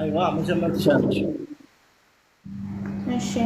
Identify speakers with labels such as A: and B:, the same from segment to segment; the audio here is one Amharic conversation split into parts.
A: أيوة مجمّر تشارج.
B: ماشي.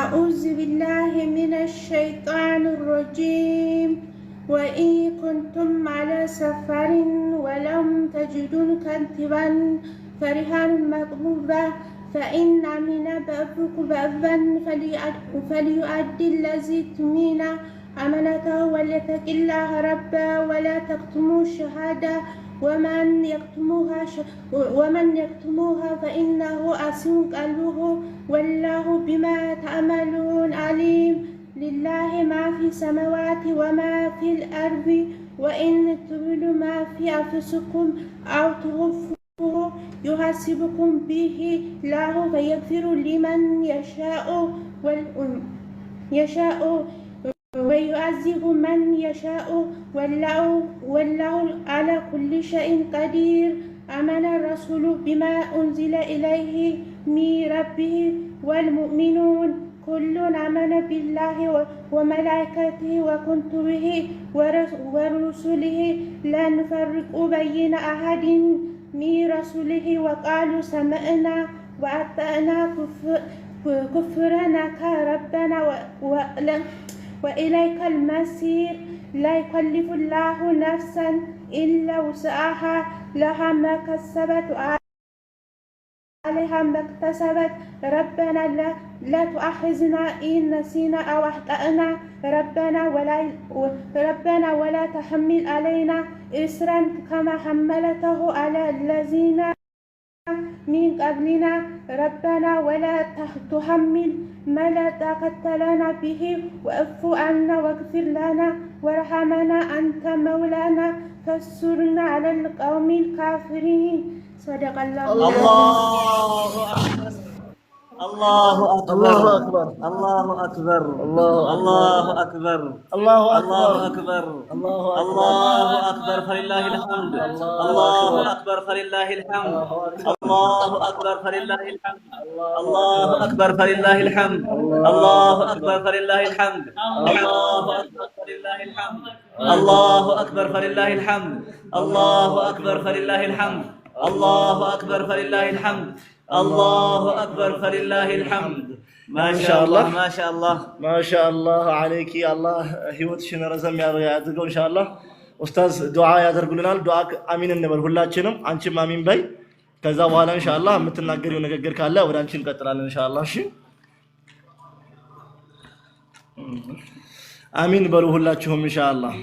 B: أعوذ بالله من الشيطان الرجيم. وإن كنتم على سفر ولم تجدوا كاتبا فرهان مقبوضة فإن من بعضكم بعضا فليؤدي الذي اؤتمن أمانته وليتق الله ربه ولا تكتموا الشهادة ومن يكتموها فإنه أثم قلبه والله بما تعملون عليم. لله ما في السماوات وما في الأرض وإن تبدوا ما في أنفسكم أو تخفوه يحاسبكم به الله فيغفر لمن يشاء ويعذب من يشاء والله على كل شيء قدير. آمن الرسول بما أنزل إليه من ربه والمؤمنون كل آمن بالله وملائكته وكتبه ورسله لا نفرق بين أحد من رسله وقالوا سمعنا وأطعنا غفرانك ربنا وإليك المصير. لا يكلف الله نفسا إلا وسعها لها ما كسبت عليها ما اكتسبت. ربنا لا تؤاخذنا إن نسينا أو أخطأنا ربنا ولا تحمل علينا إصرا كما حملته على الذين من قبلنا ربنا ولا تحمل ما لا طاقة لنا به واعف عنا واغفر لنا وارحمنا أنت مولانا فانصرنا على القوم الكافرين. صدق الله.
A: الله أكبر.
C: الله أكبر.
A: الله أكبر.
C: الله أكبر.
A: الله أكبر.
C: الله
A: الله
C: أكبر.
A: أكبر.
C: الله أكبر.
A: الله أكبر فلله الحمد. الله أكبر فلله الحمد. الله أكبر فلله الحمد. الله أكبر فلله الحمد. الله أكبر فلله الحمد. الله أكبر فلله الحمد. الله أكبر فلله الحمد. الله أكبر فلله الحمد. الله أكبر فلله الحمد. الله أكبر فلله الحمد. ما شاء الله ما شاء الله
C: ما شاء الله عليك يا الله ህይወትሽን ረዘም ያድርገው ኢንሻአላህ። ኡስታዝ ዱዓ ያደርጉልናል። ዱዓ አሚን እንበል ሁላችንም። አንቺም አሚን በይ። ከዛ በኋላ ኢንሻአላህ የምትናገሪው ንግግር ካለ ወደ አንቺ እንቀጥላለን ኢንሻአላህ። እሺ አሚን በሉ ሁላችሁም ኢንሻአላህ።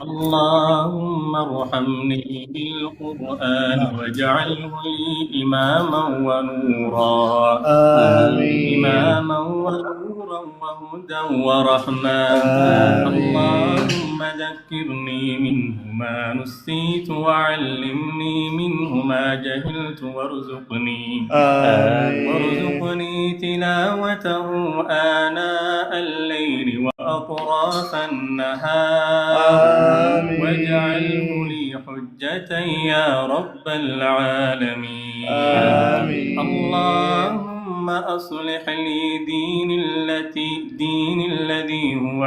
D: اللهم ارحمني بالقرآن واجعله لي إماما ونورا.
C: آمين.
D: إماما ونورا وهدى ورحمة. اللهم ذكرني منه ما نسيت وعلمني منه ما جهلت وارزقني تلاوته آناء الليل وأطراف النهار. واجعله لي حجة يا رب العالمين. اللهم أصلح لي دين الذي هو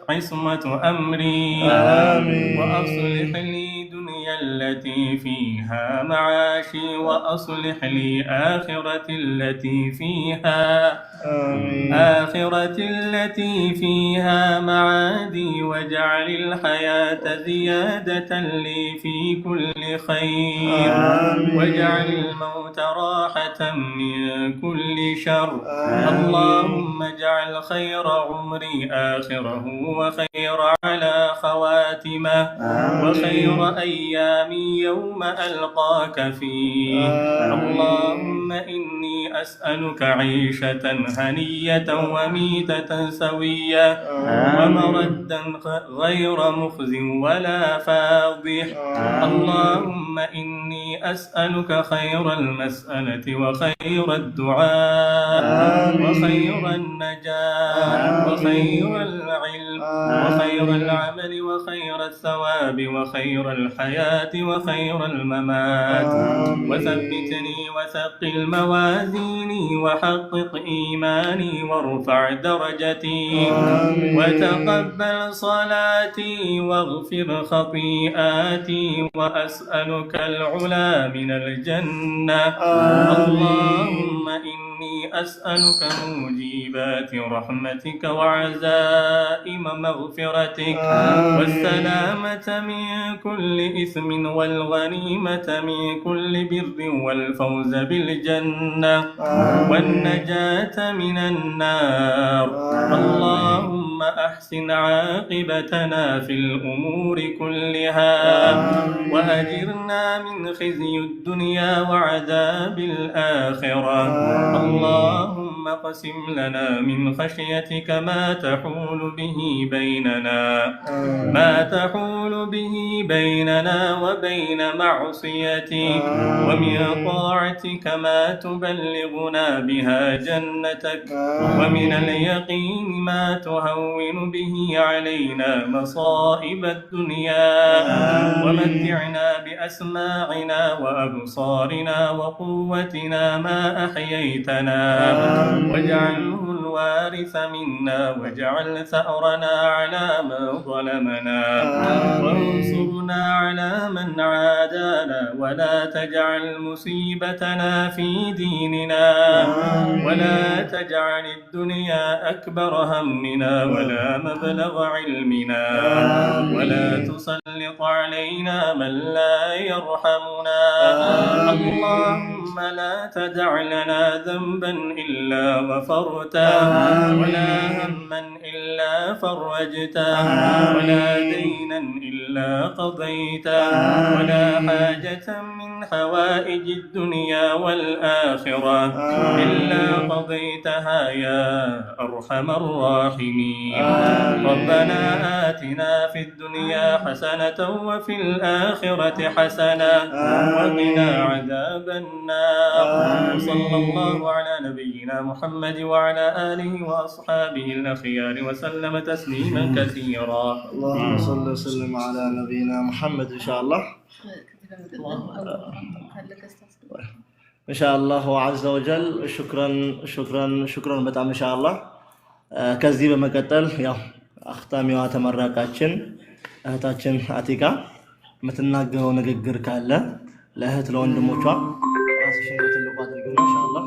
D: عصمة أمري. وأصلح لي دنيا التي فيها معاشي وأصلح لي آخرة التي فيها معادي. واجعل الحياة زيادة لي في كل خير. واجعل الموت راحة من كل شر. اللهم اجعل خير عمري آخره وخير على خواتمه وخير أيامي يوم ألقاك فيه. اللهم إني أسألك عيشة هنية وميتة سوية ومردا غير مخز ولا فاضح. اللهم إني أسألك خير المسألة وخير الدعاء وخير النجاة وخير العلم وخير العمل وخير الثواب وخير الحياة وخير الممات وثبتني وثقل موازيني وحقق إيماني وارفع درجتي وتقبل صلاتي واغفر خطيئاتي وأسألك العلا من الجنة اللهم إني أسألك موجبات رحمتك وعزائم مغفرتك والسلامة من كل إثم والغنيمة من كل بر والفوز بالجنة والنجاة من النار اللهم أحسن عاقبتنا في الأمور كلها وأجرنا من خزي الدنيا وعذاب الآخرة اللهم اقسم لنا من خشيتك ما تحول به بيننا وبين معصيتك ومن طاعتك ما تبلغنا بها جنتك ومن اليقين ما تهون به علينا مصائب الدنيا ومتعنا بأسماعنا وأبصارنا وقوتنا ما أحييتنا واجعله الوارث منا واجعل ثأرنا على من ظلمنا وانصرنا على من عادانا ولا تجعل مصيبتنا في ديننا ولا تجعل الدنيا أكبر همنا ولا مبلغ علمنا ولا تسلط علينا من لا يرحمنا اللهم لا تدع لنا ذنبا إلا غفرته ولا هما إلا فرجته ولا دينا إلا قضيته ولا حاجة من حوائج الدنيا والآخرة إلا قضيتها يا أرحم الراحمين ربنا آتنا في الدنيا حسنة وفي الآخرة حسنة وقنا عذاب النار صلى الله على نبينا محمد وعلى آله وأصحابه الأخيار وسلم تسليما كثيرا
C: اللهم صل وسلم على نبينا محمد إن شاء الله إن شاء الله عز وجل شكرا በጣም إن شاء الله ከዚህ በመቀጠል ያው አኽታሚዋ ተመራቃችን እህታችን አቲካ የምትናገረው ንግግር ካለ ለእህት ለወንድሞቿ ራስሽን በትልቁ አድርገው ኢንሻአላህ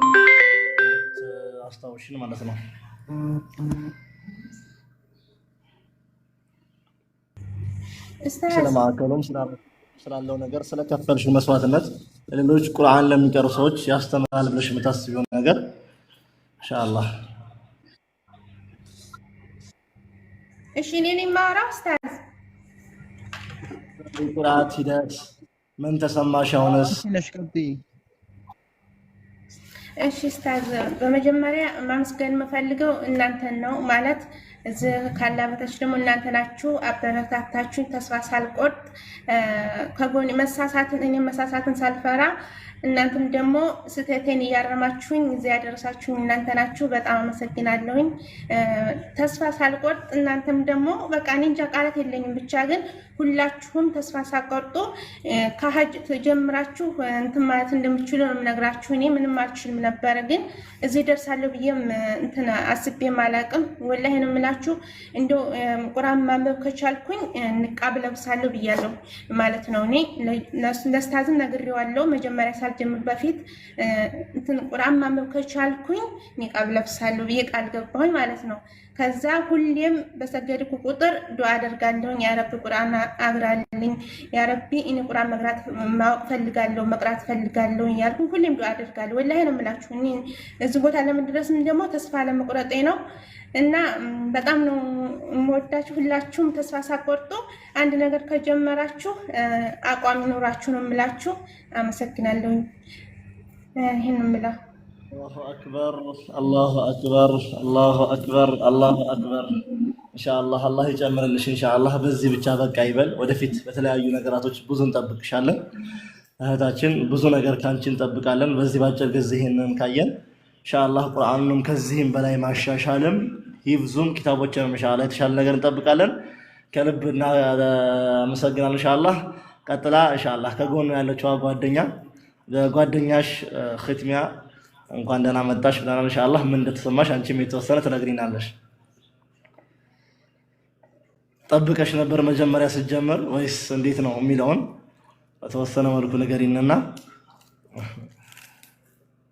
C: አስታውሽን ማለት ነው። ስለማከለም ስላለው ነገር ስለከፈልሽው መስዋዕትነት ለሌሎች ቁርአን ለሚቀሩ ሰዎች ያስተምራል ብለሽ የምታስቢው ነገር ኢንሻአላህ
B: እሺ እኔ ማራ ኡስታዝ
C: ቁርአን ሂደት ምን ተሰማሽ አሁንስ
B: እሺ ኡስታዝ በመጀመሪያ ማመስገን የምፈልገው እናንተን ነው ማለት እዚህ ካላበታች ደግሞ እናንተ ናችሁ አበረታታችሁ ተስፋ ሳልቆርጥ ከጎን መሳሳትን ሳልፈራ እናንተም ደግሞ ስተቴን ያረማችሁኝ እዚያ ያደረሳችሁኝ እናንተ ናችሁ በጣም አመሰግናለሁኝ ተስፋ ሳልቆርጥ እናንተም ደግሞ በቃ እንጃ ቃላት የለኝም ብቻ ግን ሁላችሁም ተስፋ ሳትቆርጡ ከሀጅ ተጀምራችሁ እንትን ማለት እንደምትችሉ ነው የምነግራችሁ እኔ ምንም አልችልም ነበር ግን እዚህ ደርሳለሁ ብዬም እንትን አስቤም አላቅም ወላሂ ነው የምላችሁ እንደው ቁርአን ማንበብ ከቻልኩኝ ንቃብ ለብሳለሁ ብያለሁ ማለት ነው እኔ ለስታዝም ነግሬዋለሁ መጀመሪያ ሳልጀምር በፊት እንትን ቁርአን ማንበብ ከቻልኩኝ ንቃብ ለብሳለሁ ብዬ ቃል ገባሁኝ ማለት ነው ከዛ ሁሌም በሰገድኩ ቁጥር ዱዓ አደርጋለሁ ያ ረብ ቁርአን አግራልኝ ያ ረቢ እኔ ቁርአን ማወቅ ፈልጋለሁ መቅራት ፈልጋለሁ ያልኩ ሁሌም ዱዓ አደርጋለሁ ወላሂ ነው የምላችሁ እኔ እዚህ ቦታ ለመድረስም ደግሞ ተስፋ ለመቁረጤ ነው እና በጣም ነው የምወዳችሁ ሁላችሁም ተስፋ ሳትቆርጡ አንድ ነገር ከጀመራችሁ አቋም ይኖራችሁ ነው የምላችሁ አመሰግናለሁ ይሄን ምላ
C: الله أكبر الله أكبر الله أكبر الله أكبر إن شاء الله الله يجمر لش إن شاء الله بزي بتشابك قايبل ودفيت بتلاقي نجاراتك بزون طبق شالن هذا شين بزون نجار كان شين طبق علن بزي باجر جزهن كاين إن شاء الله قرآنهم كزهن بلاي مع الشاشالم ሂፍዙም ኪታቦችንም ኢንሻአላህ የተሻለ ነገር እንጠብቃለን። ከልብ እናመሰግናለን ኢንሻአላህ። ቀጥላ ኢንሻአላህ ከጎኑ ያለችው ጓደኛሽ ختሚያ እንኳን ደህና መጣሽ ብለናል ኢንሻአላህ። ምን እንደተሰማሽ አንቺም የተወሰነ ትነግሪናለሽ። ጠብቀሽ ነበር መጀመሪያ ስትጀምር ወይስ እንዴት ነው የሚለውን በተወሰነ መልኩ ንገሪንና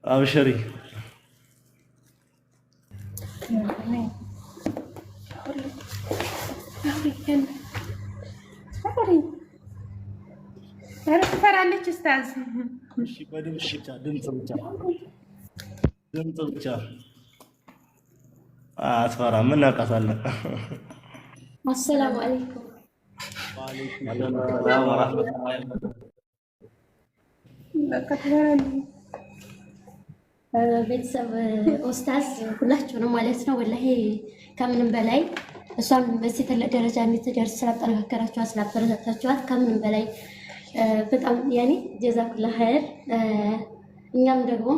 C: አብሽሪ።
B: ትፈራለች ኡስታዝ?
C: እሺ በድምጽ ብቻ አትፈራም። ምን እናውቃታለን።
E: አሰላሙ አለይኩም
A: ሰላም ወራህመቱላሂ
E: ቤተሰብ ኡስታዝ ሁላችሁንም ማለት ነው። ወላሂ ከምንም በላይ እሷም በዚህ ትልቅ ደረጃ እንድትደርስ ስላጠናከራችኋት ስላበረታታችኋት ከምንም በላይ በጣም ያኔ ጀዛኩላህ ኸይር። እኛም ደግሞ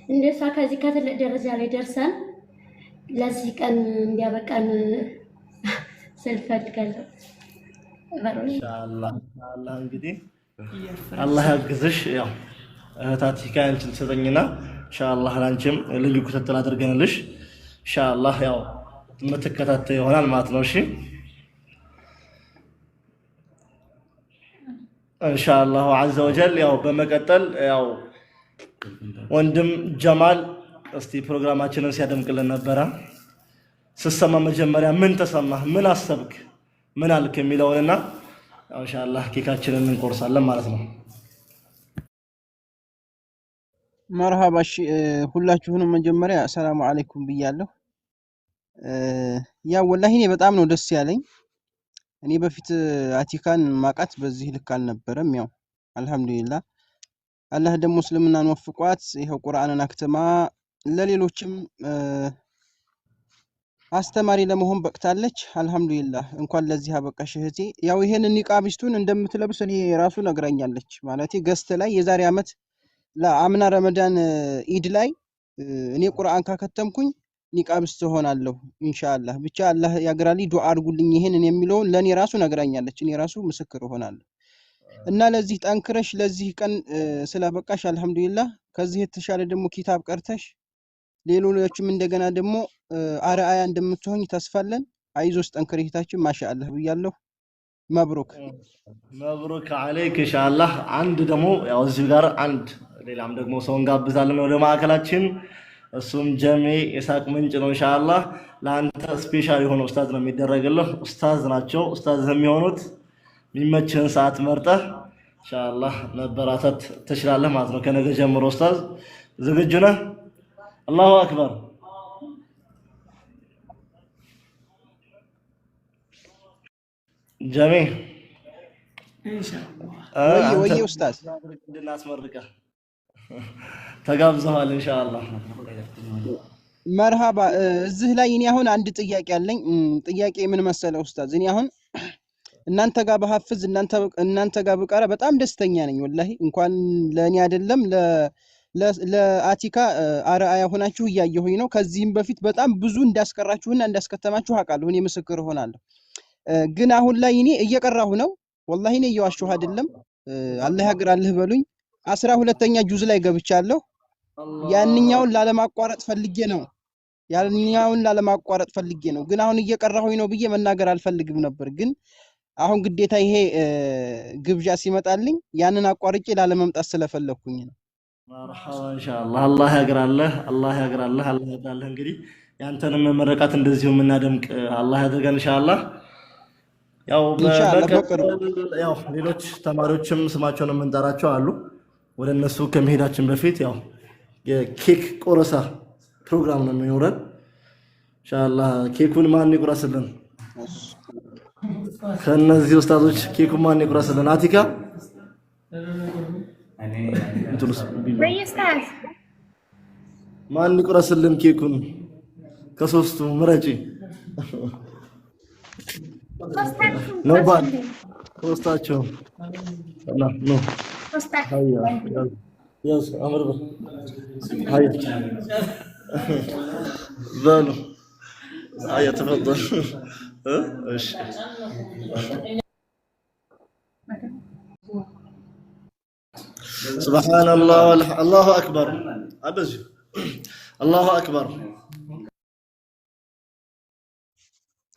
E: እንደሷ ከዚህ ከትልቅ ደረጃ ላይ ደርሰን ለዚህ ቀን እንዲያበቃን ስልፈልጋለሁ።
C: ኢንሻአላህ እንግዲህ አላህ ያግዝሽ። ያው እህታቲካ አንቺን ትሰጠኝና ኢንሻአላህ ላንቺም ልዩ ክትትል አድርገንልሽ ኢንሻአላህ ያው የምትከታተይ ይሆናል ማለት ነው። እሺ ኢንሻአላህ ዐዘ ወጀል። ያው በመቀጠል ያው ወንድም ጀማል እስቲ ፕሮግራማችንን ሲያደምቅልን ነበረ። ስትሰማ መጀመሪያ ምን ተሰማህ? ምን አሰብክ? ምን አልክ? የሚለውንና ኢንሻአላህ ኬካችንን እንቆርሳለን ማለት ነው።
F: መርሃባ። እሺ ሁላችሁንም መጀመሪያ ሰላም አለይኩም ብያለሁ። ያ ወላሂ እኔ በጣም ነው ደስ ያለኝ። እኔ በፊት አቲካን ማቃት በዚህ ልክ አልነበረም። ያው አልহামዱሊላህ አላህ ደግሞ እስልምናን ወፍቋት ይሄው ቁርአንን አክተማ ለሌሎችም አስተማሪ ለመሆን በቅታለች። አልহামዱሊላህ እንኳን ለዚህ አበቃሽ እህቴ። ያው ይሄን ኒቃቢስቱን እንደምትለብስ እኔ ራሱ ነግራኛለች። ማለት ገስት ላይ የዛሬ አመት ለአምና ረመዳን ኢድ ላይ እኔ ቁርአን ካከተምኩኝ ኒቃቢስት ሆናለሁ ኢንሻአላህ። ብቻ አላህ ያግራልኝ ዱአ አድርጉልኝ ይሄንን የሚለውን ለኔ ራሱ ነግራኛለች። እኔ ራሱ ምስክር ሆናለሁ። እና ለዚህ ጠንክረሽ ለዚህ ቀን ስለበቃሽ አልহামዱሊላህ። ከዚህ የተሻለ ደግሞ ኪታብ ቀርተሽ ሌሎችም እንደገና ደግሞ አርአያ እንደምትሆኝ ተስፋለን። አይዞሽ ጠንክሪ እህታችን ማሻአላህ ብያለሁ። መብሩክ
C: አለይክ ኢንሻአላህ። አንድ ደግሞ ያው እዚህ ጋር አንድ ሌላም ደግሞ ሰው እንጋብዛለን ወደ ማዕከላችን። እሱም ጀሜ ኢሳቅ ምንጭ ነው ኢንሻአላህ። ለአንተ ስፔሻል የሆነ ኡስታዝ ነው የሚደረግልህ። ኡስታዝ ናቸው። ኡስታዝ የሚሆኑት የሚመችህን ሰዓት መርጠህ ኢንሻአላህ መበራታት ትችላለህ ማለት ነው። ከነገ ጀምሮ ኡስታዝ ዝግጁ ነህ? አላሁ አክበር። ጀሜ
F: ኢንሻአላህ ወይ ኡስታዝ
C: እንድናስመርቀህ ተጋብዘዋል ኢንሻአላህ።
F: መርሃባ። እዚህ ላይ እኔ አሁን አንድ ጥያቄ አለኝ። ጥያቄ ምን መሰለ ኡስታዝ፣ እኔ አሁን እናንተ ጋር በሐፍዝ እናንተ ጋር ብቀራ በጣም ደስተኛ ነኝ ወላሂ። እንኳን ለኔ አይደለም ለአቲካ አርአያ ሆናችሁ እያየሁኝ ነው። ከዚህም በፊት በጣም ብዙ እንዳስቀራችሁና እንዳስከተማችሁ አውቃለሁ። እኔ ምስክር ሆናለሁ። ግን አሁን ላይ እኔ እየቀራሁ ነው ወላሂ። እኔ እየዋሸሁ አይደለም። አላህ ያግራልህ በሉኝ። 12ኛ ጁዝ ላይ ገብቻለሁ። ያንኛውን ላለማቋረጥ ፈልጌ ነው። ግን አሁን እየቀራሁኝ ነው ብዬ መናገር አልፈልግም ነበር። ግን አሁን ግዴታ ይሄ ግብዣ ሲመጣልኝ ያንን አቋርጬ ላለመምጣት ስለፈለኩኝ ነው።
C: መርሐባ ኢንሻአላህ። አላህ ያግራልህ። አላህ ያግራልህ። እንግዲህ ያንተንም መመረቃት እንደዚሁ የምናደምቅ አላህ ያድርገን ኢንሻአላህ። ያው ሌሎች ተማሪዎችም ስማቸውን የምንጠራቸው አሉ። ወደ እነሱ ከመሄዳችን በፊት ያው የኬክ ቆረሳ ፕሮግራም ነው የሚኖረን ኢንሻአላህ። ኬኩን ማን ይቆረስልን? ከነዚህ ኡስታዞች ኬኩን ማን ይቆረስልን? አቲካ
B: በየስታዝ
C: ማን ይቆረስልን ኬኩን? ከሶስቱ ምረጪ። ነው ባል ሶስታቸው ነው ያስ አምር በሉ تفضل. ايش سبحان الله الله اكبر ابز الله اكبر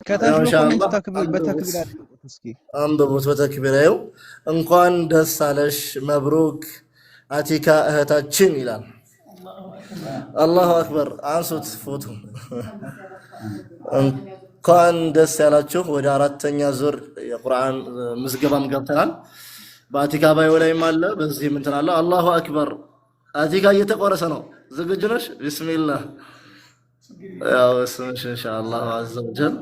F: ከታች
C: ان شاء
F: በኮሜንት
C: الله
F: ተክቢር በተክቢር አድርጉት እስኪ
C: አንብቡት በተክቢራው እንኳን ደስ አለሽ መብሩክ አቲካ እህታችን ይላል። አላሁ አክበር አንሱት ፎቶ እንኳን ደስ ያላችሁ። ወደ አራተኛ ዙር የቁርአን ምዝገባም ገብተናል። በአቲካ ባዮ ላይም አለ በዚህ ምን ትላለህ? አላሁ አክበር አቲካ እየተቆረሰ ነው። ዝግጁ ነሽ? ቢስሚላህ ያው እስምሽ ኢንሻአላህ አዘ ወጀል